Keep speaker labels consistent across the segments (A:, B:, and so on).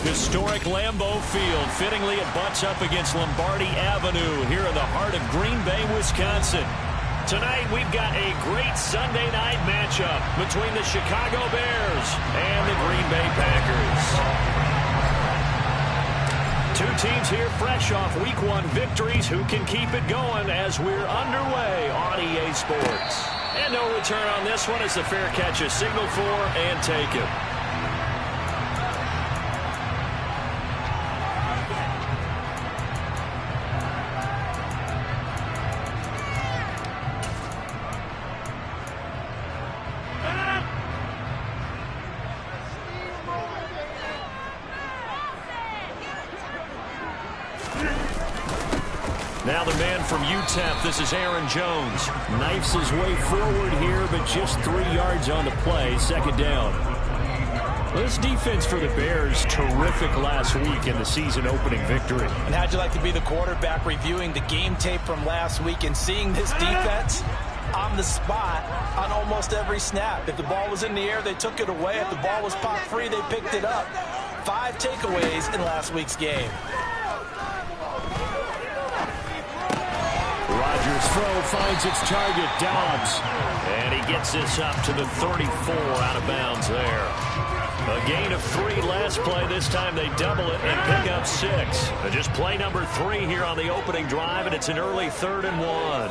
A: Historic Lambeau Field. Fittingly, it butts up against Lombardi Avenue here in the heart of Green Bay, Wisconsin. Tonight, we've got a great Sunday night matchup between the Chicago Bears and the Green Bay Packers. Two teams here fresh off Week 1 victories. Who can keep it going as we're underway on EA Sports? And no return on this one as the fair catch is signaled for and taken. Now the man from UTEP, this is Aaron Jones. Knifes his way forward here, but just 3 yards on the play, second down. This defense for the Bears, terrific last week in the season-opening victory.
B: And how'd you like to be the quarterback reviewing the game tape from last week and seeing this defense on the spot on almost every snap? If the ball was in the air, they took it away. If the ball was pop free, they picked it up. 5 takeaways in last week's game.
A: Rodgers' throw finds its target, Dobbs. And he gets this up to the 34, out of bounds there. A gain of 3 last play. This time they double it and pick up 6. Just play number 3 here on the opening drive, and it's an early 3rd and 1.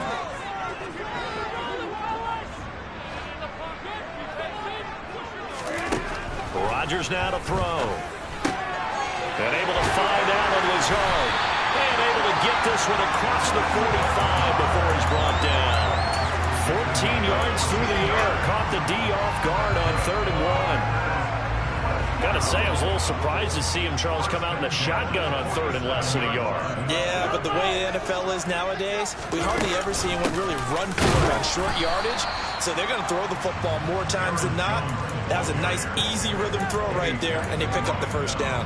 A: Rodgers now to throw. And able to find Allen Lazard. And able to get this one across the 45 before he's brought down. 14 yards through the air. Caught the D off guard on 3rd and 1. Gotta say, I was a little surprised to see him, Charles, come out in the shotgun on 3rd and less than a yard.
B: Yeah, but the way the NFL is nowadays, we hardly ever see anyone really run forward on short yardage. So they're going to throw the football more times than not. That was a nice, easy rhythm throw right there, and they pick up the first down.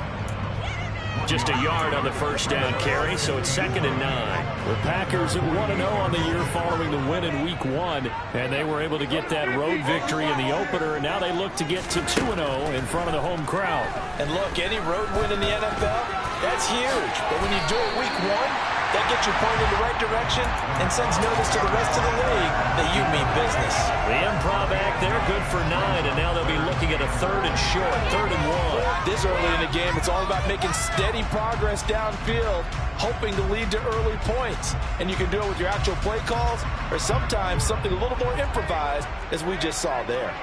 A: Just a yard on the first down carry, so it's 2nd and 9. The Packers at 1-0 on the year following the win in Week 1, and they were able to get that road victory in the opener, and now they look to get to 2-0 in front of the home crowd.
B: And look, any road win in the NFL, that's huge. But when you do it Week 1, that gets you pointed in the right direction and sends notice to the rest of the league that you mean business.
A: The improv act there, good for 9, and now they'll be looking at a 3rd and short, 3rd and 1.
B: This early in the game, it's all about making steady progress downfield, hoping to lead to early points. And you can do it with your actual play calls or sometimes something a little more improvised, as we just saw there.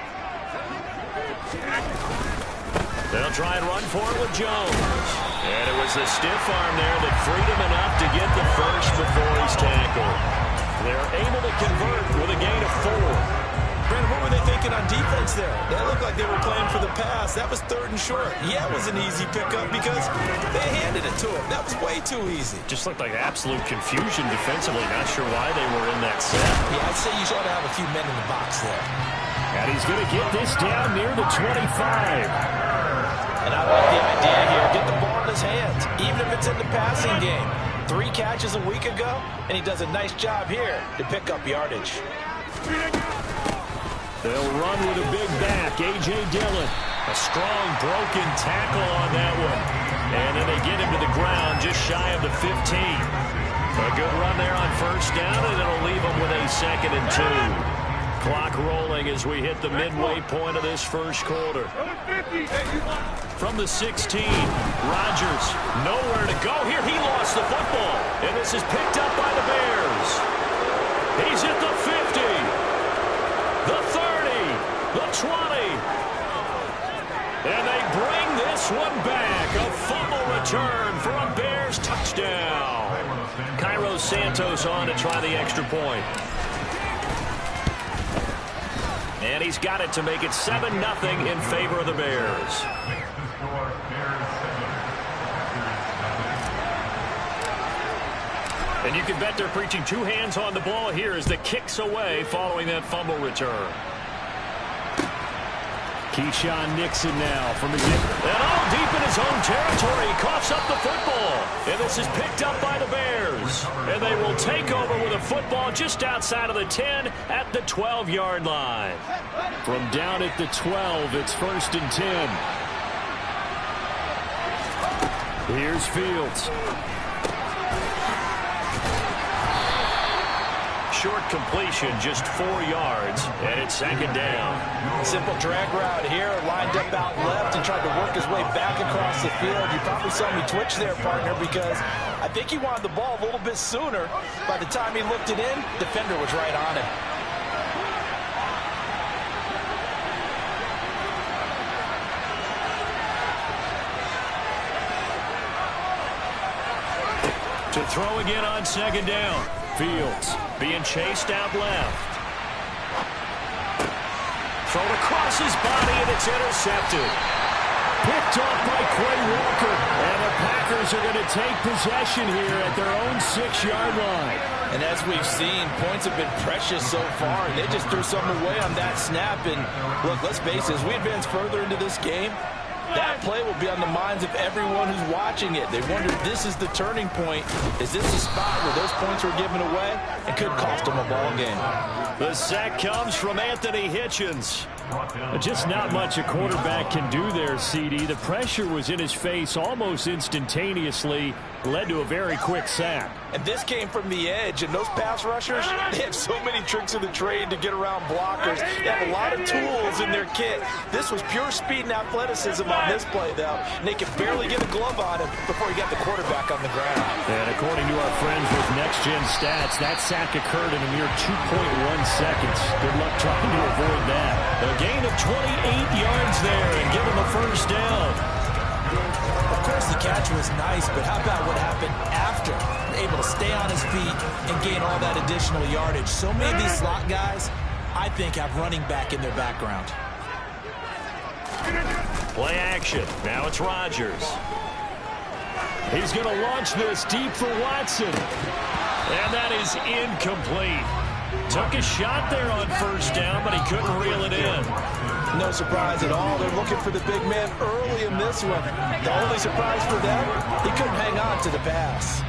A: They'll try and run for it with Jones. And it was the stiff arm there that freed him enough to get the first before he's tackled. They're able to convert with a gain of 4.
B: Brandon, what were they thinking on defense there? They looked like they were playing for the pass. That was 3rd and short. Yeah, it was an easy pickup because they handed it to him. That was way too easy.
A: Just looked like absolute confusion defensively. Not sure why they were in that set.
B: Yeah, I'd say you ought to have a few men in the box there.
A: And he's going to get this down near the 25.
B: And I like the idea here. Get the ball in his hands, even if it's in the passing game. 3 catches a week ago, and he does a nice job here to pick up yardage.
A: They'll run with a big back, A.J. Dillon. A strong broken tackle on that one. And then they get him to the ground just shy of the 15. A good run there on first down, and it'll leave him with a 2nd and 2. Clock rolling as we hit the midway point of this first quarter. From the 16, Rodgers, nowhere to go here. He lost the football, and this is picked up by the Bears. He's at the 50, the 30, the 20. And they bring this one back. A fumble return for a Bears touchdown. Cairo Santos on to try the extra point. And he's got it to make it 7-0 in favor of the Bears. And you can bet they're preaching 2 hands on the ball here as the kick's away following that fumble return. Keyshawn Nixon now from his and deep in his own territory. He coughs up the football. And this is picked up by the Bears. And they will take over with a football just outside of the 10 at the 12-yard line. From down at the 12, it's 1st and 10. Here's Fields. Short completion, just 4 yards, and it's 2nd down.
B: Simple drag route here, lined up out left and tried to work his way back across the field. You probably saw me twitch there, partner, because I think he wanted the ball a little bit sooner. By the time he looked it in, defender was right on it.
A: To throw again on 2nd down. Fields being chased out left. Thrown across his body, and it's intercepted. Picked off by Quay Walker. And the Packers are going to take possession here at their own 6-yard line.
B: And as we've seen, points have been precious so far, and they just threw something away on that snap. And look, let's face it, as we advance further into this game, that play will be on the minds of everyone who's watching it. They wonder, this is the turning point. Is this the spot where those points were given away? It could cost them a ball game.
A: The sack comes from Anthony Hitchens. Just not much a quarterback can do there, CD. The pressure was in his face almost instantaneously, led to a very quick sack.
B: And this came from the edge, and those pass rushers, they have so many tricks of the trade to get around blockers. They have a lot of tools in their kit. This was pure speed and athleticism on this play, though, and they could barely get a glove on him before he got the quarterback on the ground.
A: And according to our friends with Next Gen Stats, that sack occurred in a mere 2.1 seconds. Good luck trying to avoid that. A gain of 28 yards there and give him a 1st down.
B: Of course, the catch was nice, but how about what happened after? Able to stay on his feet and gain all that additional yardage. So many of these slot guys, I think, have running back in their background.
A: Play action. Now it's Rodgers. He's going to launch this deep for Watson. And that is incomplete. Took a shot there on 1st down, but he couldn't reel it in.
B: No surprise at all. They're looking for the big man early in this one. The only surprise for them, he couldn't hang on to the pass.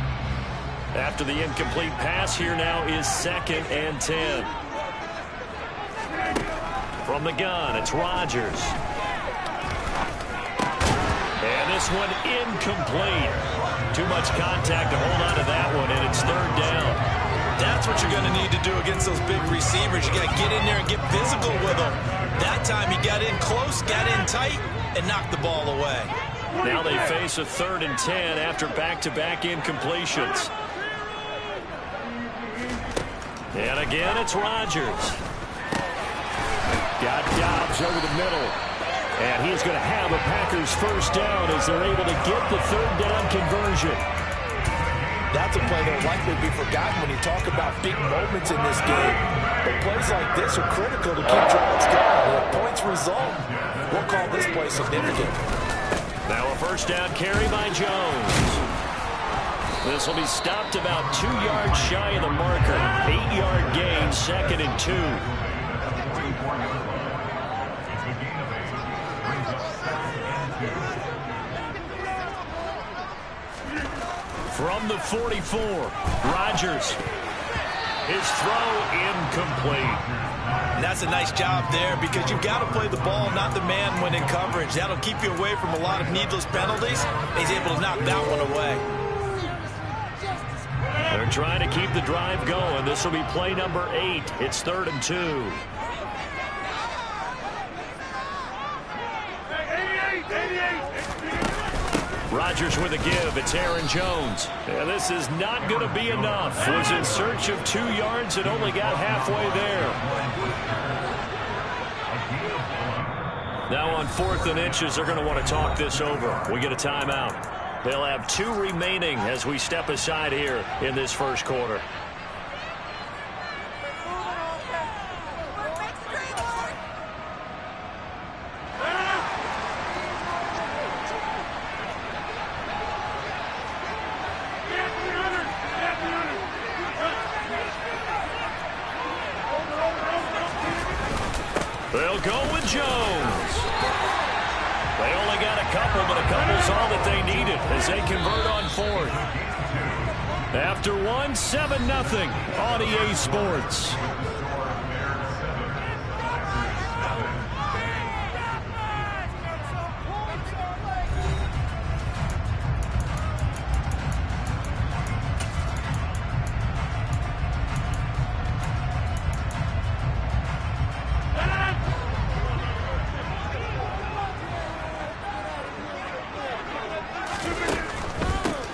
A: After the incomplete pass, here now is 2nd and 10. From the gun, it's Rodgers. And this one incomplete. Too much contact to hold on to that one, and it's 3rd down.
B: That's what you're going to need to do against those big receivers. You got to get in there and get physical with them. That time he got in close, got in tight, and knocked the ball away.
A: Now they face a 3rd and 10 after back-to-back incompletions. And again, it's Rodgers. Got Dobbs over the middle. And he's going to have a Packers 1st down as they're able to get the 3rd down conversion.
B: That's a play that will likely be forgotten when you talk about big moments in this game. But plays like this are critical to keep drives going. If points result, we'll call this play significant.
A: Now a 1st down carry by Jones. This will be stopped about 2 yards shy of the marker. 8-yard gain, 2nd and 2. From the 44, Rodgers. His throw incomplete.
B: And that's a nice job there because you've got to play the ball, not the man when in coverage. That'll keep you away from a lot of needless penalties. He's able to knock that one away.
A: They're trying to keep the drive going. This will be play number 8. It's 3rd and 2. Rodgers with a give. It's Aaron Jones. Yeah, this is not going to be enough. Was in search of 2 yards and only got halfway there. Now on 4th and inches, they're going to want to talk this over. We get a timeout. They'll have 2 remaining as we step aside here in this 1st quarter. They'll go with Jones. They only got a couple, but a couple's all that they needed as they convert on 4th. After 1, 7-0 on EA Sports.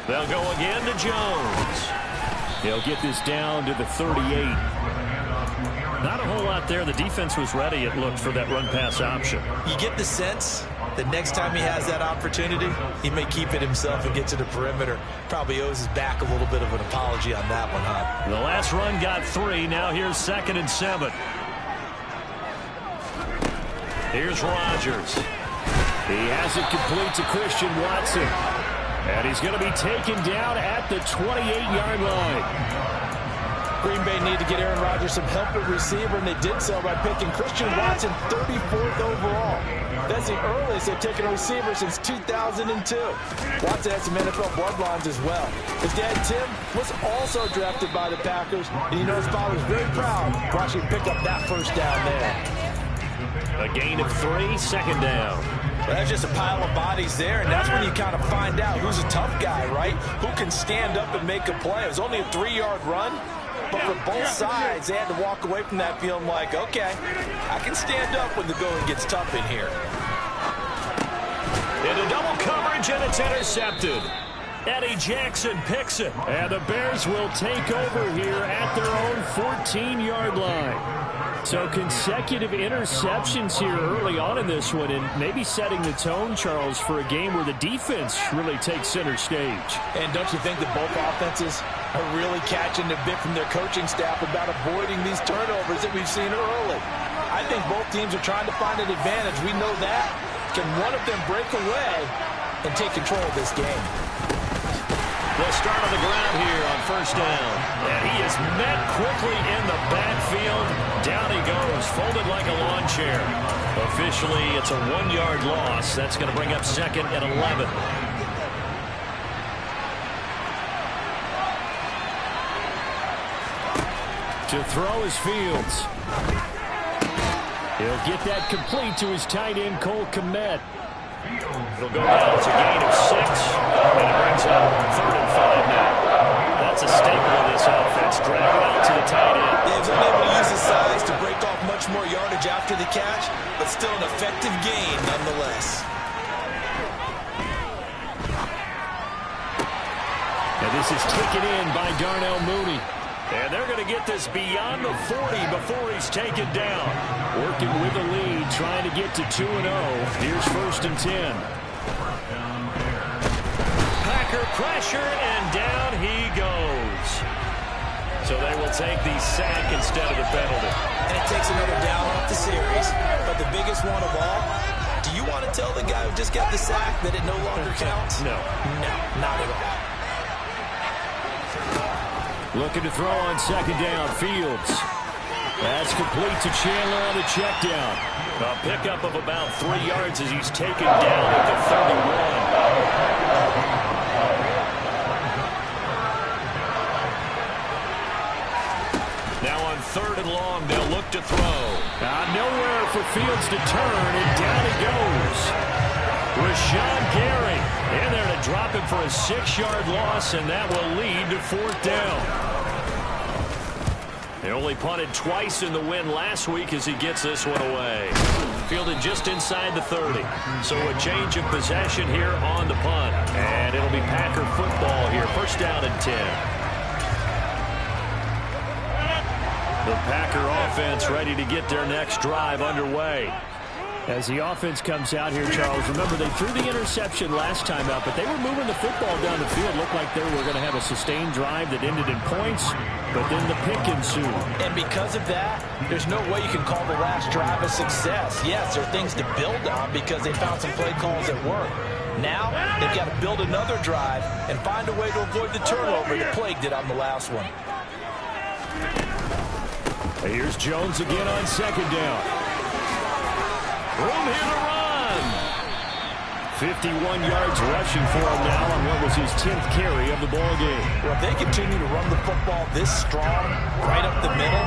A: They'll go again to Jones. He'll get this down to the 38. Not a whole lot there. The defense was ready, it looked, for that run-pass option.
B: You get the sense that next time he has that opportunity, he may keep it himself and get to the perimeter. Probably owes his back a little bit of an apology on that one, huh?
A: The last run got 3. Now here's 2nd and 7. Here's Rodgers. He has it complete to Christian Watson. And he's going to be taken down at the 28-yard line.
B: Green Bay need to get Aaron Rodgers some help at receiver, and they did so by picking Christian Watson 34th overall. That's the earliest they've taken a receiver since 2002. Watson has some NFL bloodlines as well. His dad, Tim, was also drafted by the Packers, and you know his father was very proud watching him pick up that first down there.
A: A gain of 3, 2nd down.
B: Well, that's just a pile of bodies there, and that's when you kind of find out who's a tough guy, right? Who can stand up and make a play. It was only a 3-yard run, but for both sides, they had to walk away from that feeling like, okay, I can stand up when the going gets tough in here.
A: Into double coverage, and it's intercepted. Eddie Jackson picks it, and the Bears will take over here at their own 14-yard line. So consecutive interceptions here early on in this one, and maybe setting the tone, Charles, for a game where the defense really takes center stage.
B: And don't you think that both offenses are really catching the bit from their coaching staff about avoiding these turnovers that we've seen early? I think both teams are trying to find an advantage. We know that. Can one of them break away and take control of this game?
A: They'll start on the ground here on 1st down. And he is met quickly in the backfield. Down he goes, folded like a lawn chair. Officially, it's a 1-yard loss. That's going to bring up 2nd and 11. To throw is Fields. He'll get that complete to his tight end, Cole Kmet. It'll go down. It's a gain of 6, and it brings up 3rd and 5 now. That's a staple of this offense. Drag it out to the tight end.
B: He was unable to use his size to break off much more yardage after the catch, but still an effective gain nonetheless.
A: And this is taken in by Darnell Mooney. And they're going to get this beyond the 40 before he's taken down. Working with the lead, trying to get to 2-0. Here's 1st and 10. Packer pressure, and down he goes. So they will take the sack instead of the penalty.
B: And it takes another down off the series. But the biggest one of all, do you want to tell the guy who just got the sack that it no longer counts?
A: No.
B: No, not at all.
A: Looking to throw on 2nd down, Fields. That's complete to Chandler on the check down. A pickup of about 3 yards as he's taken down at the 31. Now on 3rd and long, they'll look to throw. Nowhere for Fields to turn, and down he goes. Rashawn Gary in there to drop him for a 6-yard loss, and that will lead to 4th down. They only punted twice in the win last week as he gets this one away. Fielded just inside the 30. So a change of possession here on the punt. And it'll be Packer football here. 1st down and 10. The Packer offense ready to get their next drive underway. As the offense comes out here, Charles, remember they threw the interception last time out, but they were moving the football down the field. Looked like they were going to have a sustained drive that ended in points, but then the pick ensued.
B: And because of that, there's no way you can call the last drive a success. Yes, there are things to build on because they found some play calls that work. Now, they've got to build another drive and find a way to avoid the turnover that plagued it on the last one.
A: Here's Jones again on 2nd down. Room here to run. 51 yards rushing for him now on what was his 10th carry of the ball game.
B: Well, if they continue to run the football this strong, right up the middle,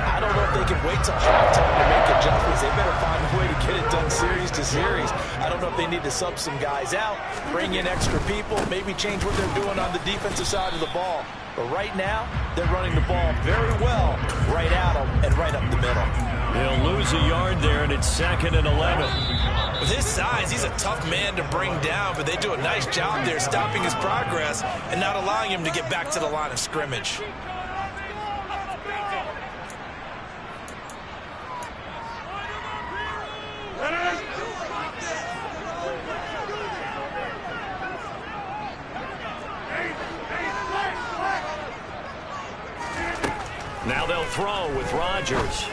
B: I don't know if they can wait till halftime to make adjustments. They better find a way to get it done series to series. I don't know if they need to sub some guys out, bring in extra people, maybe change what they're doing on the defensive side of the ball. But right now, they're running the ball very well right at him and right up the middle.
A: He'll lose a yard there, and it's 2nd and 11.
B: With his size, he's a tough man to bring down, but they do a nice job there stopping his progress and not allowing him to get back to the line of scrimmage.
A: Now they'll throw with Rodgers.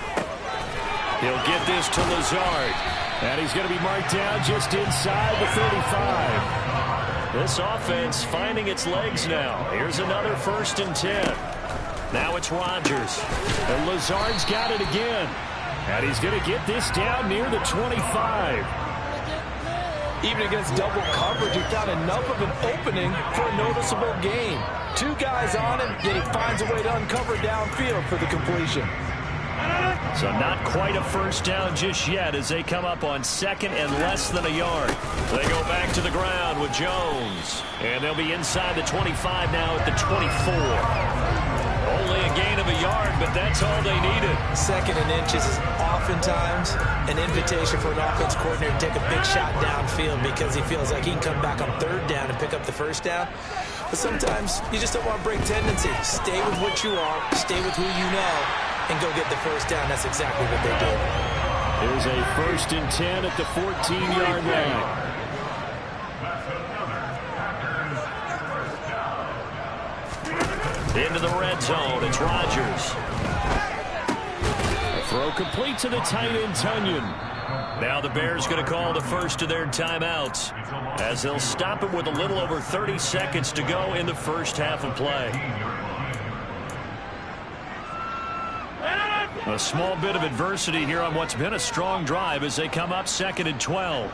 A: He'll get this to Lazard. And he's going to be marked down just inside the 35. This offense finding its legs now. Here's another 1st and 10. Now it's Rodgers. And Lazard's got it again. And he's going to get this down near the 25.
B: Even against double coverage, he found enough of an opening for a noticeable gain. 2 guys on him, yet he finds a way to uncover downfield for the completion.
A: So not quite a 1st down just yet as they come up on 2nd and less than a yard. They go back to the ground with Jones. And they'll be inside the 25 now at the 24. Only a gain of a yard, but that's all they needed.
B: 2nd and inches is oftentimes an invitation for an offense coordinator to take a big shot downfield because he feels like he can come back on 3rd down and pick up the 1st down. But sometimes you just don't want to break tendency. Stay with what you are, stay with who you know, and go get the 1st down. That's exactly what they did.
A: Here's a 1st and 10 at the 14-yard line. Into the red zone, it's Rodgers. A throw complete to the tight end, Tunyon. Now the Bears going to call the first of their timeouts as they'll stop it with a little over 30 seconds to go in the first half of play. A small bit of adversity here on what's been a strong drive as they come up 2nd and 12.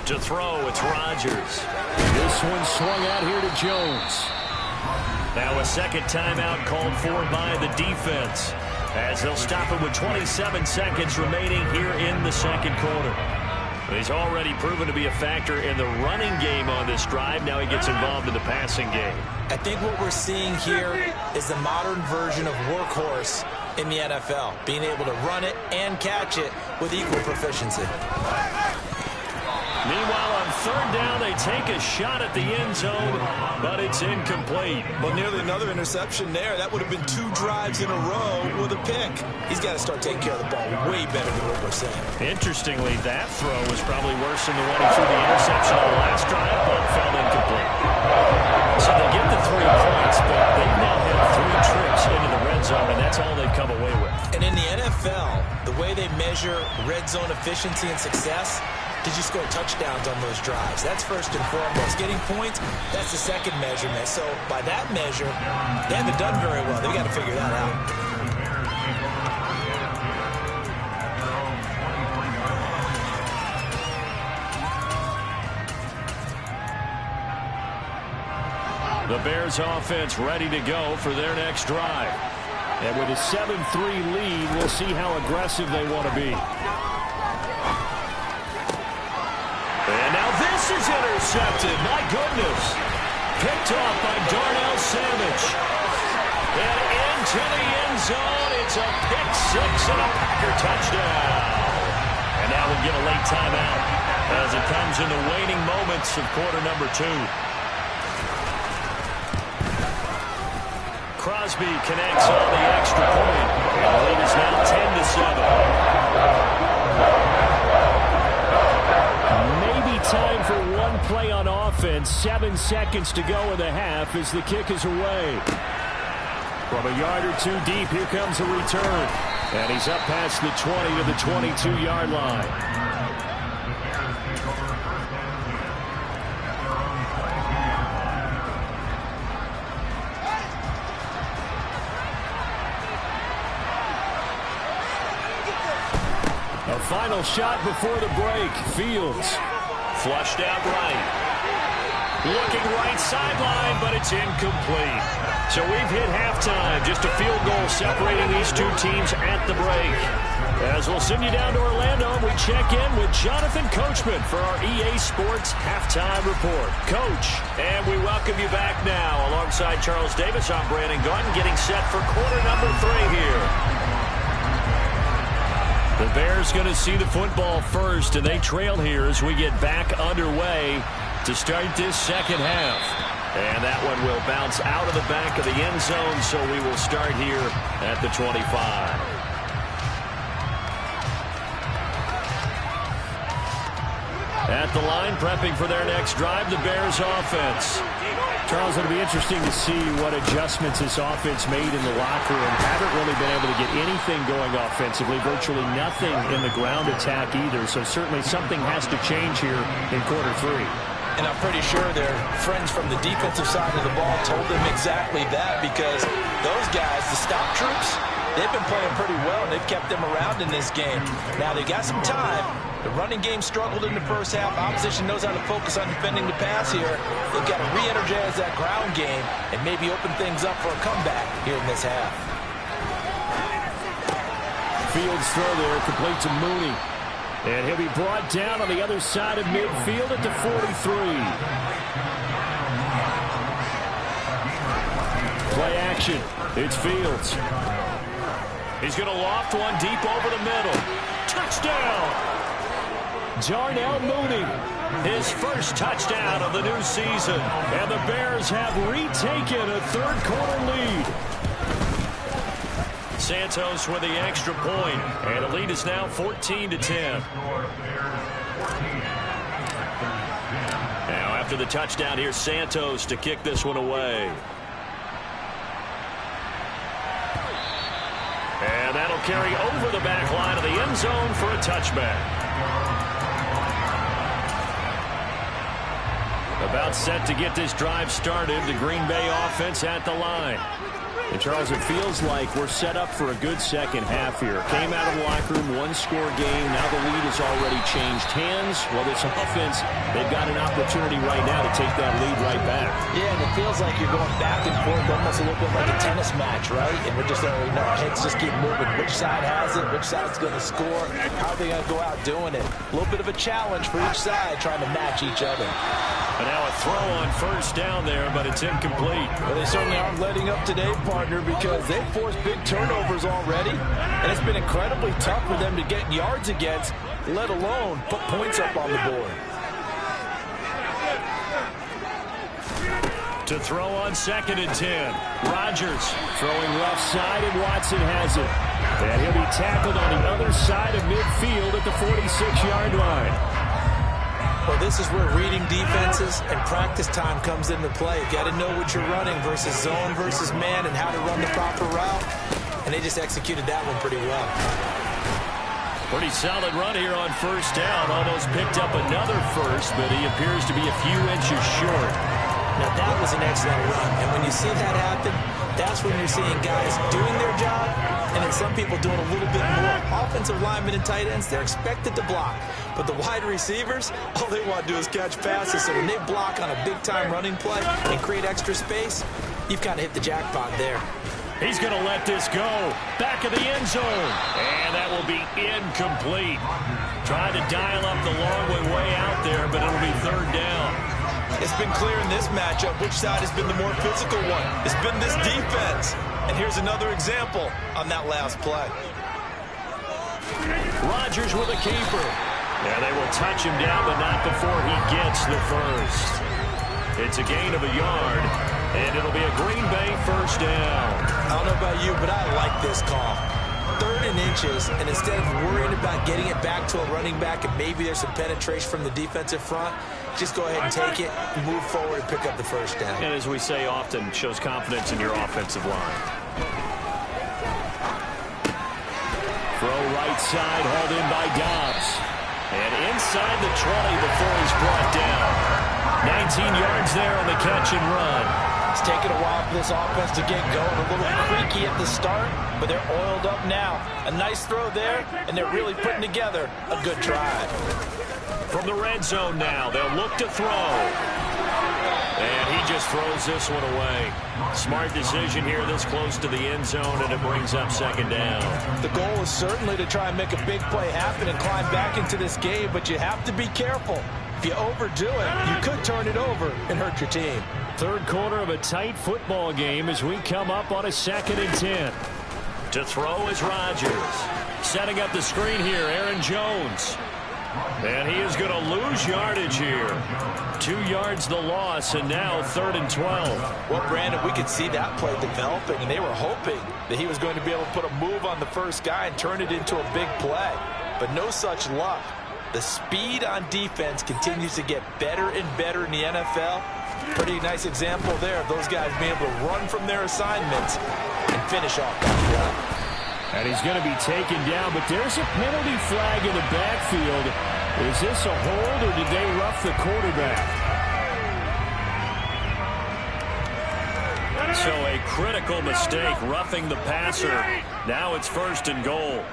A: To throw, it's Rodgers. This one swung out here to Jones. Now a 2nd timeout called for by the defense as they'll stop it with 27 seconds remaining here in the 2nd quarter. He's already proven to be a factor in the running game on this drive. Now he gets involved in the passing game.
B: I think what we're seeing here is the modern version of workhorse in the NFL, being able to run it and catch it with equal proficiency.
A: Meanwhile, on 3rd down, they take a shot at the end zone, but it's incomplete.
B: Well, nearly another interception there. That would have been 2 drives in a row with a pick. He's got to start taking care of the ball way better than what we're saying.
A: Interestingly, that throw was probably worse than the one he threw the interception on the last drive, but fell incomplete. So they get the 3 points, but they now have 3 trips into the red zone, and that's all they've come away with.
B: And in the NFL, the way they measure red zone efficiency and success, did you score touchdowns on those drives? That's first and foremost. Getting points, that's the 2nd measurement. So by that measure, they haven't done very well. They've got to figure that out.
A: The Bears offense ready to go for their next drive. And with a 7-3 lead, we'll see how aggressive they want to be. And now this is intercepted. My goodness. Picked off by Darnell Savage. And into the end zone. It's a pick 6 and a Packer touchdown. And now we'll get a late timeout as it comes in the waning moments of quarter number 2. Crosby connects on the extra point. And the lead is now 10-7. Time for one play on offense. 7 seconds to go in the half as the kick is away. From a yard or 2 deep, here comes a return. And he's up past the 20 to the 22-yard line. A final shot before the break. Fields. Flushed out right. Looking right sideline, but it's incomplete. So we've hit halftime. Just a field goal separating these two teams at the break. As we'll send you down to Orlando, we check in with Jonathan Coachman for our EA Sports Halftime Report. Coach, and we welcome you back now. Alongside Charles Davis, I'm Brandon Gunn, getting set for quarter number 3 here. The Bears going to see the football first, and they trail here as we get back underway to start this second half. And that one will bounce out of the back of the end zone, so we will start here at the 25. At the line, prepping for their next drive, the Bears offense.
C: Charles, it'll be interesting to see what adjustments this offense made in the locker room. Haven't really been able to get anything going offensively, virtually nothing in the ground attack either. So certainly something has to change here in quarter 3.
B: And I'm pretty sure their friends from the defensive side of the ball told them exactly that, because those guys, the stop troops, they've been playing pretty well, and they've kept them around in this game. Now, they got some time. The running game struggled in the first half. Opposition knows how to focus on defending the pass here. They've got to re-energize that ground game and maybe open things up for a comeback here in this half.
C: Fields throw there, complete to Mooney. And he'll be brought down on the other side of midfield at the 43. Play action. It's Fields.
A: He's going to loft one deep over the middle. Touchdown!
C: Darnell Mooney.
A: His first touchdown of the new season.
C: And the Bears have retaken a third-quarter lead.
A: Santos with the extra point, and the lead is now 14-10. Now after the touchdown, here's Santos to kick this one away. And that'll carry over the back line of the end zone for a touchback. About set to get this drive started, the Green Bay offense at the line.
C: And, Charles, it feels like we're set up for a good second half here. Came out of the locker room, one-score game. Now the lead has already changed hands. Well, this offense, they've got an opportunity right now to take that lead right back.
B: Yeah, and it feels like you're going back and forth, almost a little bit like a tennis match, right? And we're just letting our heads just keep moving. Which side has it? Which side's going to score? How are they going to go out doing it? A little bit of a challenge for each side, trying to match each other.
A: And now a throw on first down there, but it's incomplete.
B: Well, they certainly aren't letting up today, partner, because they've forced big turnovers already, and it's been incredibly tough for them to get yards against, let alone put points up on the board.
A: To throw on 2nd and 10. Rodgers
C: throwing left side, and Watson has it. And he'll be tackled on the other side of midfield at the 46-yard line.
B: Well, this is where reading defenses and practice time comes into play. You got to know what you're running versus zone versus man and how to run the proper route. And they just executed that one pretty well.
A: Pretty solid run here on first down. Almost picked up another first, but he appears to be a few inches short.
B: Now, that was an excellent run. And when you see that happen, that's when you're seeing guys doing their job and then some people doing a little bit more. Offensive linemen and tight ends, they're expected to block. But the wide receivers, all they want to do is catch passes. So when they block on a big-time running play and create extra space, you've kind of hit the jackpot there.
A: He's going to let this go. Back of the end zone. And that will be incomplete. Tried to dial up the long way out there, but it'll be third down.
B: It's been clear in this matchup which side has been the more physical one. It's been this defense. And here's another example on that last play.
A: Rodgers with a keeper. Yeah, they will touch him down, but not before he gets the first. It's a gain of a yard, and it'll be a Green Bay first down.
B: I don't know about you, but I like this call. 3rd and inches, and instead of worrying about getting it back to a running back and maybe there's some penetration from the defensive front, just go ahead and take it, move forward, and pick up the first down.
A: And as we say often, shows confidence in your offensive line.
C: Throw right side, hauled in by Dobbs.
A: And inside the 20 before he's brought down. 19 yards there on the catch and run.
B: It's taken a while for this offense to get going. A little creaky at the start, but they're oiled up now. A nice throw there, and they're really putting together a good drive.
A: From the red zone now, they'll look to throw. just throws this one away. Smart decision here this close to the end zone, and it brings up second down.
B: The goal is certainly to try and make a big play happen and climb back into this game, but you have to be careful. If you overdo it, you could turn it over and hurt your team.
C: Third quarter of a tight football game as we come up on a 2nd and 10.
A: To throw is Rodgers. Setting up the screen here, Aaron Jones. And he is going to lose yardage here. 2 yards the loss, and now 3rd and 12.
B: Well, Brandon, we could see that play developing, and they were hoping that he was going to be able to put a move on the first guy and turn it into a big play. But no such luck. The speed on defense continues to get better and better in the NFL. Pretty nice example there of those guys being able to run from their assignments and finish off that play.
C: And he's going to be taken down, but there's a penalty flag in the backfield. Is this a hold, or did they rough the quarterback?
A: So a critical mistake, roughing the passer. Now it's 1st and goal.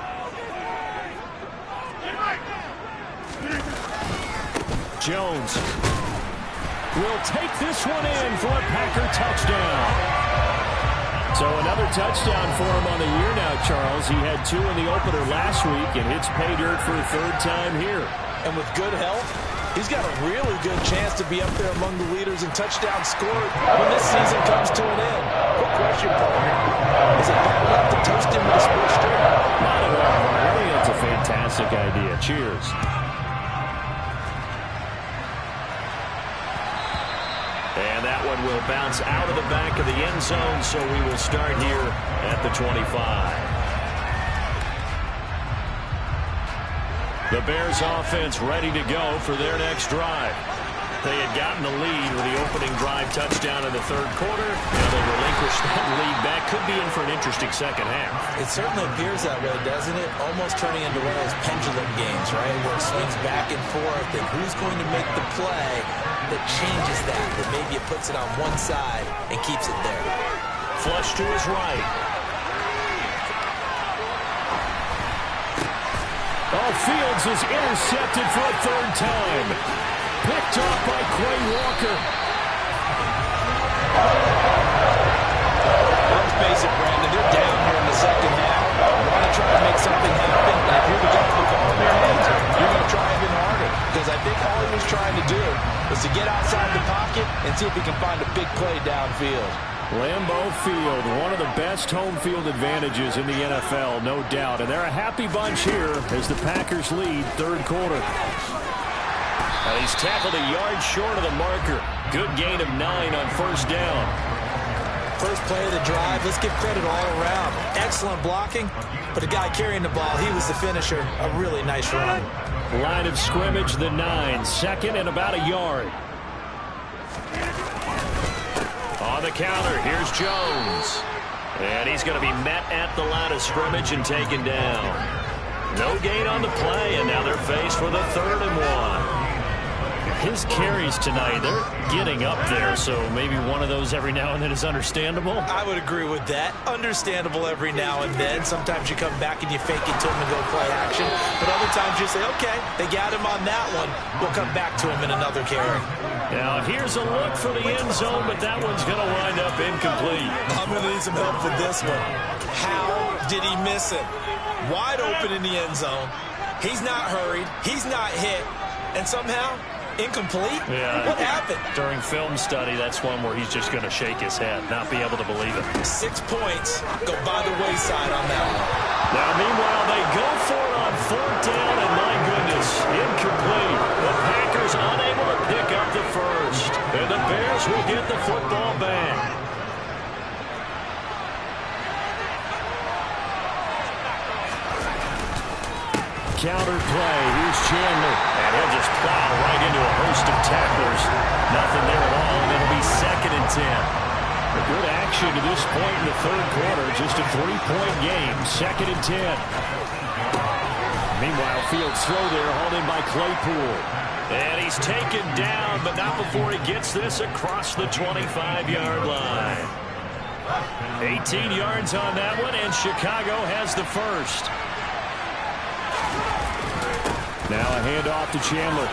C: Jones will take this one in for a Packer touchdown. So another touchdown for him on the year now, Charles. He had 2 in the opener last week, and hits pay dirt for a 3rd time here.
B: And with good health, he's got a really good chance to be up there among the leaders in touchdowns scored when this season comes to an end. Quick question, partner. Is it bad enough to toast him with a sports drink?
C: Not at all. I think that's a fantastic idea. Cheers.
A: And that one will bounce out of the back of the end zone, so we will start here at the 25. The Bears offense ready to go for their next drive. They had gotten the lead with the opening drive touchdown in the 3rd quarter. Now they relinquished that lead back. Could be in for an interesting second half.
B: It certainly appears that way, doesn't it? Almost turning into one of those pendulum games, right? Where it swings back and forth, and who's going to make the play that changes that maybe it puts it on one side and keeps it there.
A: Flush to his right.
C: Oh, Fields is intercepted for a 3rd time. Picked off by Quay Walker.
B: Let's face it, Brandon, they're down here in the second half. Want to try and make something happen, and if you're the guy with the ball in their hands, you're going to try even harder. Because I think all he was trying to do was to get outside the pocket and see if he can find a big play downfield.
C: Lambeau Field, one of the best home field advantages in the NFL, no doubt. And they're a happy bunch here as the Packers lead 3rd quarter.
A: And he's tackled a yard short of the marker. Good gain of 9 on 1st down.
B: First play of the drive, let's give credit all around. Excellent blocking, but the guy carrying the ball, he was the finisher. A really nice run.
C: Line of scrimmage, the 9, 2nd and about a yard.
A: On the counter, here's Jones. And he's going to be met at the line of scrimmage and taken down. No gain on the play, and now they're faced with a 3rd and 1.
C: His carries tonight, they're getting up there, so maybe one of those every now and then is understandable.
B: I would agree with that. Understandable every now and then. Sometimes you come back and you fake it to him and go play action. But other times you say, okay, they got him on that one. We'll come back to him in another carry.
A: Now here's a look for the end zone, but that one's going to wind up incomplete.
B: I'm going to need some help with this one. How did he miss it? Wide open in the end zone. He's not hurried. He's not hit. And somehow, incomplete?
A: Yeah.
B: What happened?
A: During film study, that's one where he's just going to shake his head, not be able to believe it.
B: 6 points go by the wayside on that one.
A: Now, meanwhile, they go for it on 4th down, and my goodness, incomplete. The Packers unable to pick up the first, and the Bears will get the football back.
C: Counter play. Here's Chandler.
A: And he'll just plow right into a host of tacklers. Nothing there at all, and it'll be 2nd and 10.
C: A good action to this point in the 3rd quarter. Just a 3-point game. 2nd and 10. Meanwhile, Fields throw there, hauled in by Claypool.
A: And he's taken down, but not before he gets this across the 25-yard line. 18 yards on that one, and Chicago has the first.
C: Now a handoff to Chandler.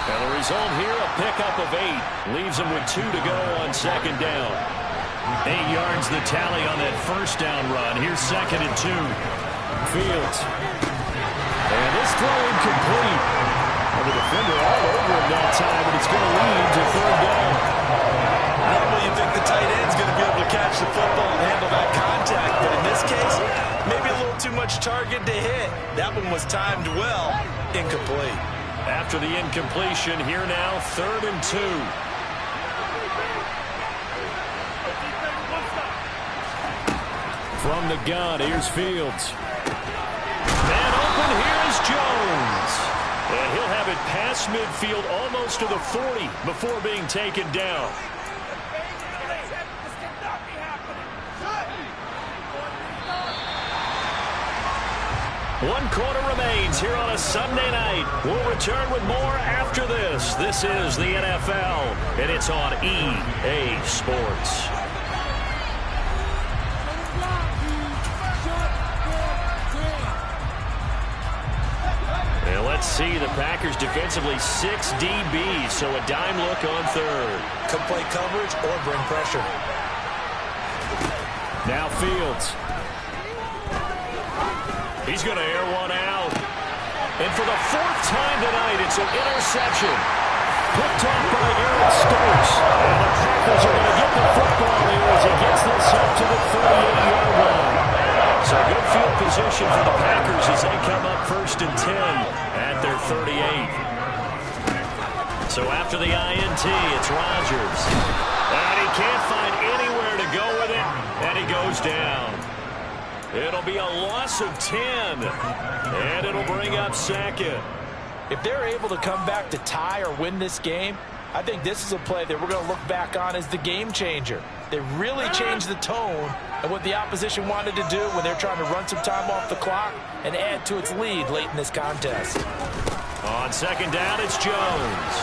A: And the result here, a pickup of 8. Leaves them with 2 to go on second down. 8 yards the tally on that first down run. Here's 2nd and 2. Fields. And this throw incomplete. And the defender all over him that time, but it's going to lead to 3rd down.
B: Normally you think the tight end's going to be able to catch the football and handle that contact, but in this case, maybe a little too much target to hit. That one was timed well. Incomplete.
A: After the incompletion, here now, 3rd and 2. From the gun, here's Fields. Man open, here is Jones. And he'll have it past midfield almost to the 40 before being taken down. One quarter remains here on a Sunday night. We'll return with more after this. This is the NFL, and it's on EA Sports. And let's see, the Packers defensively 6 DBs, so a dime look on 3rd.
B: Could play coverage or bring pressure.
A: Now Fields. He's going to air one out. And for the 4th time tonight, it's an interception. Picked off by Aaron Stokes. And the Packers are going to get the football here as he gets this up to the 38-yard line. So good field position for the Packers as they come up 1st and 10 at their 38. So after the INT, it's Rodgers. And he can't find anywhere to go with it, and he goes down. It'll be a loss of 10, and it'll bring up 2nd.
B: If they're able to come back to tie or win this game, I think this is a play that we're going to look back on as the game changer. They really changed the tone of what the opposition wanted to do when they're trying to run some time off the clock and add to its lead late in this contest.
A: On 2nd down, it's Jones.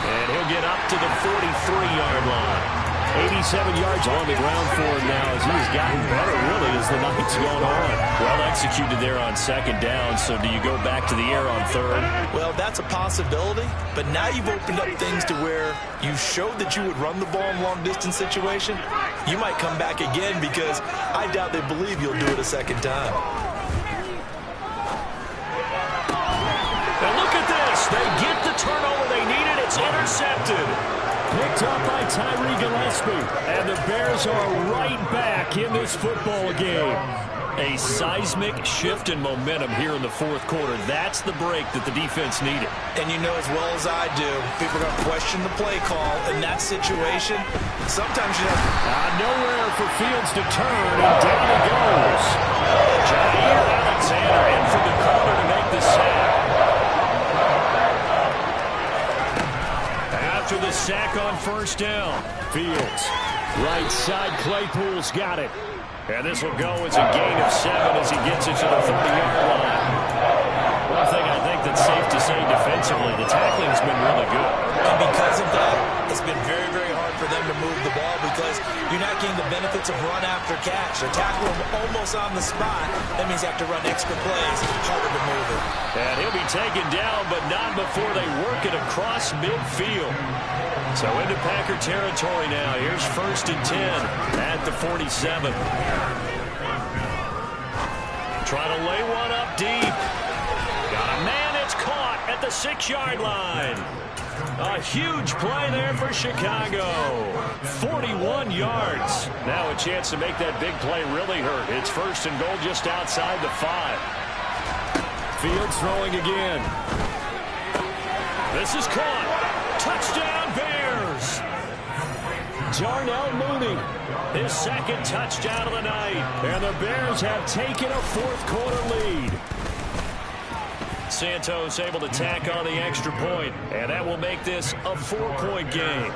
A: And he'll get up to the 43-yard line. 87 yards on the ground for him now as he's gotten better, really, as the night's gone on. Well executed there on 2nd down, so do you go back to the air on 3rd?
B: Well, that's a possibility, but now you've opened up things to where you showed that you would run the ball in long-distance situation. You might come back again because I doubt they believe you'll do it a 2nd time.
A: Now look at this. They get the turnover they needed. It's intercepted. Picked up by Tyree Gillespie. And the Bears are right back in this football game. A seismic shift in momentum here in the 4th quarter. That's the break that the defense needed.
B: And you know as well as I do, people are going to question the play call in that situation. Sometimes you have
A: nowhere for Fields to turn, and down he goes. Jair Alexander in from the corner to make the sack. After the sack on 1st down, Fields. Right side, Claypool's got it. And this will go as a gain of 7 as he gets it to the 30-yard line. One thing I think that's safe to say defensively, the tackling's been really good.
B: And because of that, it's been very, very hard for them to move the ball because you're not getting the benefits of run after catch. They're tackling him almost on the spot. That means you have to run extra plays, harder to move it.
A: And he'll be taken down, but not before they work it across midfield. So into Packer territory now. Here's 1st and 10 at the 47. Trying to lay one up deep. Got a man, it's caught at the 6-yard line. A huge play there for Chicago. 41 yards. Now a chance to make that big play really hurt. It's 1st and goal just outside the 5. Fields throwing again. This is caught. Touchdown, Bears. Darnell Mooney, his 2nd touchdown of the night. And the Bears have taken a 4th quarter lead. Santos able to tack on the extra point, and that will make this a 4-point game.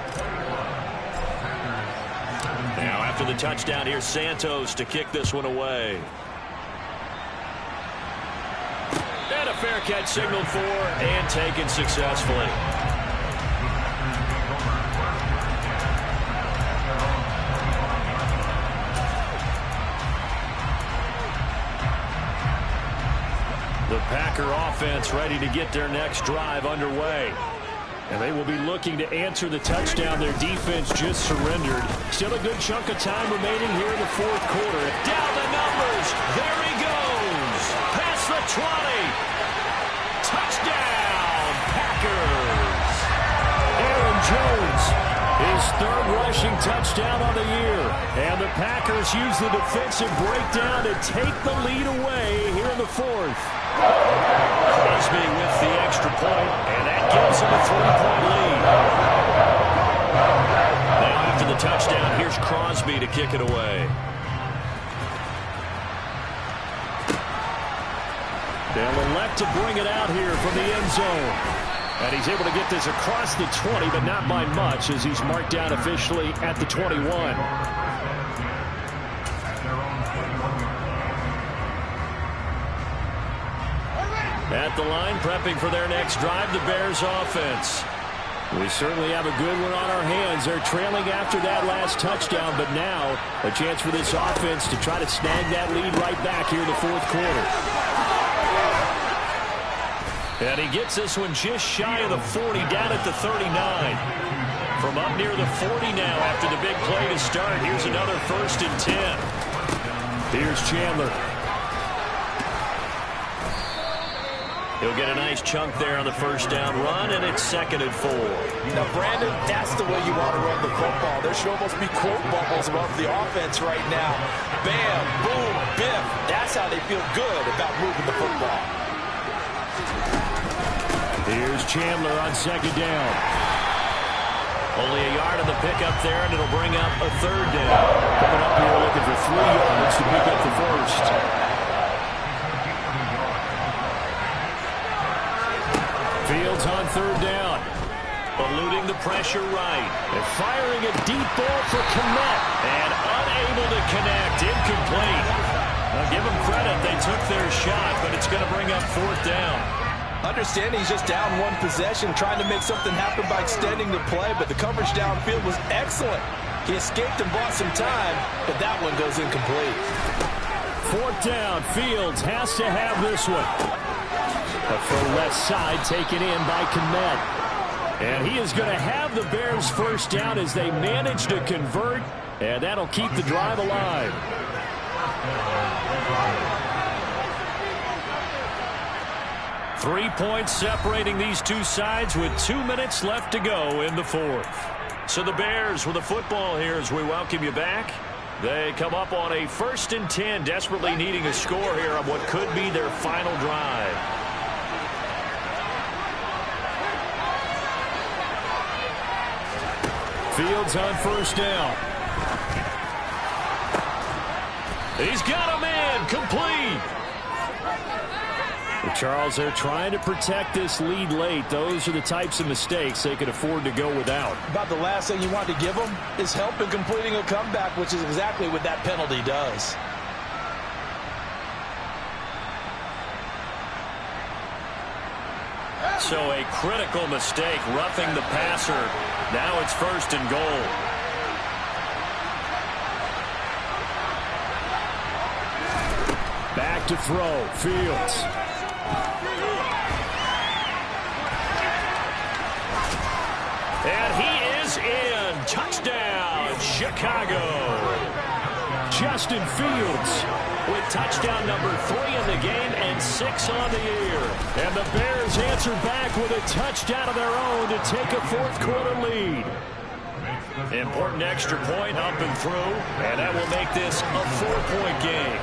A: Now after the touchdown, here's Santos to kick this one away. And a fair catch signaled for and taken successfully. The Packers Packer offense ready to get their next drive underway.
C: And they will be looking to answer the touchdown their defense just surrendered. Still a good chunk of time remaining here in the fourth quarter.
A: Down the numbers. There he goes. Past the 20. Touchdown, Packers.
C: Aaron Jones, his third rushing touchdown on the year. And the Packers use the defensive breakdown to take the lead away here in the fourth.
A: Crosby with the extra point, and that gives him a 3-point lead. Now after the touchdown, here's Crosby to kick it away.
C: They'll elect to bring it out here from the end zone. And he's able to get this across the 20, but not by much, as he's marked down officially at the 21.
A: At the line, prepping for their next drive, the Bears offense.
C: We certainly have a good one on our hands. They're trailing after that last touchdown, but now a chance for this offense to try to snag that lead right back here in the fourth quarter.
A: And he gets this one just shy of the 40, down at the 39. From up near the 40 now after the big play to start. Here's another 1st and 10.
C: Here's Chandler.
A: He'll get a nice chunk there on the first down run, and it's 2nd and 4.
B: Now, Brandon, that's the way you want to run the football. There should almost be quote bubbles above the offense right now. Bam, boom, biff. That's how they feel good about moving the football.
C: Here's Chandler on 2nd down.
A: Only a yard on the pickup there, and it'll bring up a 3rd down.
C: Coming up here looking for 3 yards to pick up the first. Fields on 3rd down.
A: Eluding the pressure right.
C: And firing a deep ball for Kmet.
A: And unable to connect. Incomplete. Now give them credit. They took their shot, but it's going to bring up 4th down.
B: Understand he's just down one possession, trying to make something happen by extending the play, but the coverage downfield was excellent. He escaped and bought some time, but that one goes incomplete.
C: 4th down. Fields has to have this one. But for left side, taken in by Kmet. And he is going to have the Bears first down as they manage to convert, and that'll keep the drive alive.
A: Three points separating these two sides with 2 minutes left to go in the fourth. So the Bears with the football here as we welcome you back. They come up on a 1st and 10, desperately needing a score here on what could be their final drive.
C: Fields on 1st down.
A: He's got a man complete.
C: Well, Charles, they're trying to protect this lead late. Those are the types of mistakes they could afford to go without.
B: About the last thing you want to give them is help in completing a comeback, which is exactly what that penalty does.
A: So a critical mistake, roughing the passer. Now it's 1st and goal.
C: Back to throw. Fields.
A: And he is in. Touchdown, Chicago.
C: Justin Fields
A: with touchdown number 3 in the game and 6 on the year.
C: And the Bears answer back with a touchdown of their own to take a fourth quarter lead.
A: Important extra point up and through, and that will make this a 4-point game.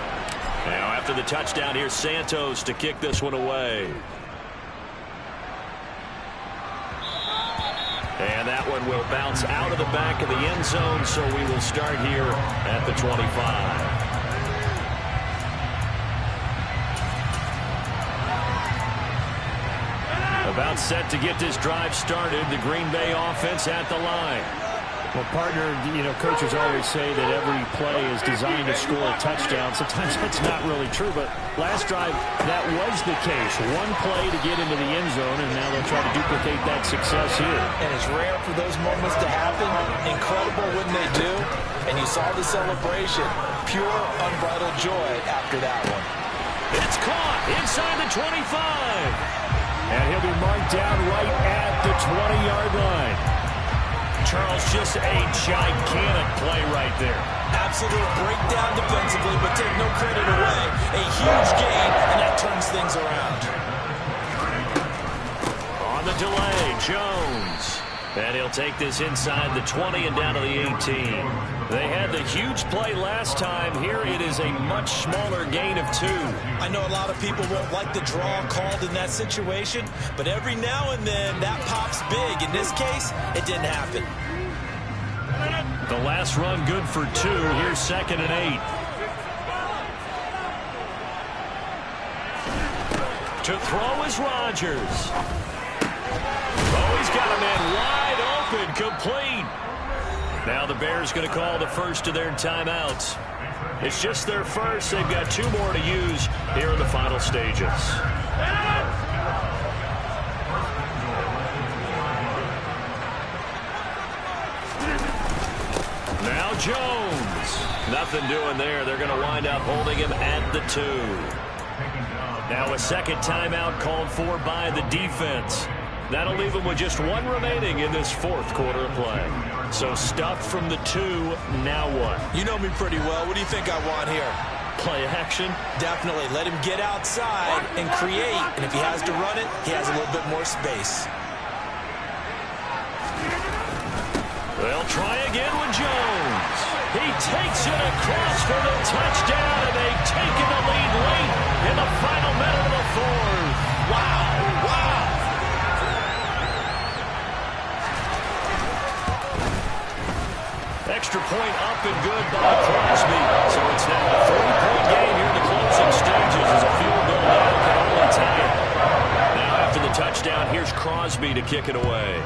A: Now after the touchdown, here's Santos to kick this one away. And that one will bounce out of the back of the end zone, so we will start here at the 25. About set to get this drive started. The Green Bay offense at the line.
C: Well, partner, coaches always say that every play is designed to score a touchdown. Sometimes that's not really true, but last drive, that was the case. One play to get into the end zone, and now they'll try to duplicate that success here.
B: And it's rare for those moments to happen. Incredible when they do. And you saw the celebration. Pure, unbridled joy after that one.
A: It's caught inside the 25.
C: And he'll be marked down right at the 20-yard line.
A: Charles, just a gigantic play right there.
B: Absolute breakdown defensively, but take no credit away. A huge gain, and that turns things around.
A: On the delay, Jones. And he'll take this inside the 20 and down to the 18. They had the huge play last time. Here it is a much smaller gain of 2.
B: I know a lot of people won't like the draw called in that situation, but every now and then that pops big. In this case, it didn't happen.
A: The last run good for 2. Here's 2nd and 8. To throw is Rodgers. Oh, he's got a man wide open, complete. Now the Bears going to call the first of their timeouts. It's just their first. They've got 2 more to use here in the final stages. Now Jones. Nothing doing there. They're going to wind up holding him at the 2. Now a second timeout called for by the defense. That'll leave them with just 1 remaining in this 4th quarter of play. So stuff from the 2, now what?
B: You know me pretty well. What do you think I want here?
A: Play action?
B: Definitely. Let him get outside and create. And if he has to run it, he has a little bit more space.
A: They'll try again with Jones. He takes it across for the touchdown, and they've taken the lead late in the final minute of the 4th.
B: Wow, wow.
A: Extra point up and good by Crosby. So it's now a 3-point game here in the closing stages as a field goal now can only tie it. Now after the touchdown, here's Crosby to kick it away.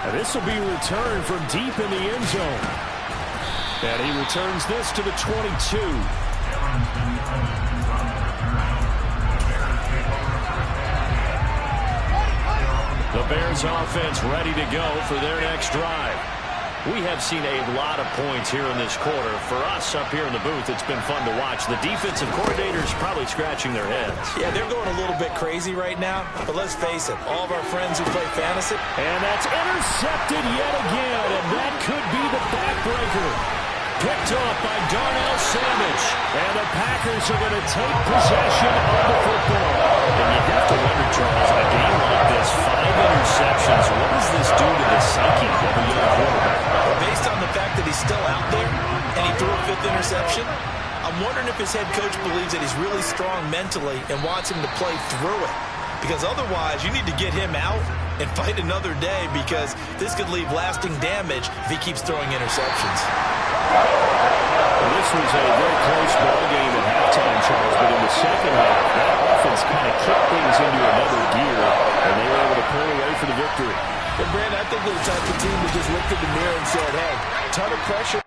C: And this will be returned from deep in the end zone. And he returns this to the 22.
A: The Bears offense ready to go for their next drive. We have seen a lot of points here in this quarter. For us up here in the booth, it's been fun to watch. The defensive coordinators probably scratching their heads.
B: Yeah, they're going a little bit crazy right now. But let's face it, all of our friends who play fantasy.
C: And that's intercepted yet again. And that could be the backbreaker. Picked off by Darnell Savage. And the Packers are going to take possession of the football.
A: And you have to wonder, Charles, in a game like this, 5 interceptions, what does this do to the psyche of a young quarterback?
B: Based on the fact that he's still out there and he threw a 5th interception, I'm wondering if his head coach believes that he's really strong mentally and wants him to play through it. Because otherwise, you need to get him out and fight another day, because this could leave lasting damage if he keeps throwing interceptions.
C: Well, this was a very close ball game at halftime, Charles, but in the second half, that offense kind of kicked things into another gear, and they were able to pull away for the victory.
B: And Brandon, I think they're the type of team that just looked in the mirror and said, hey, ton of pressure.